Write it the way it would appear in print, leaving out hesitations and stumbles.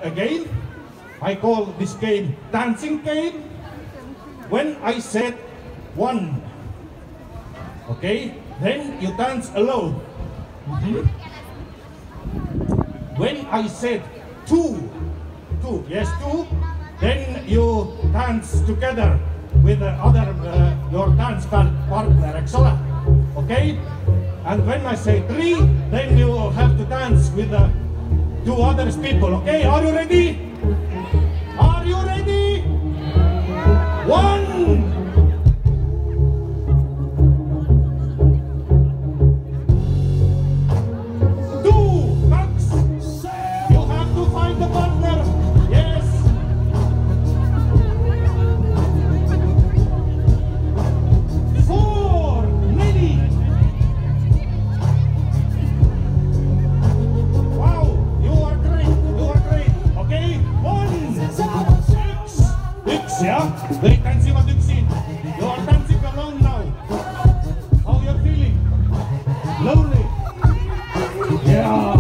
a game. I call this game dancing game. When I said 1, okay, then you dance alone. When I said 2, yes, 2, then you dance together with the other, your dance partner, eks ole? Okay? And when I say 3, then you have to dance with the 2 other people, okay? Are you ready? Are you ready? 1! Yeah, they can see what you've seen. You are dancing alone now. How you're feeling? Lonely? Yeah.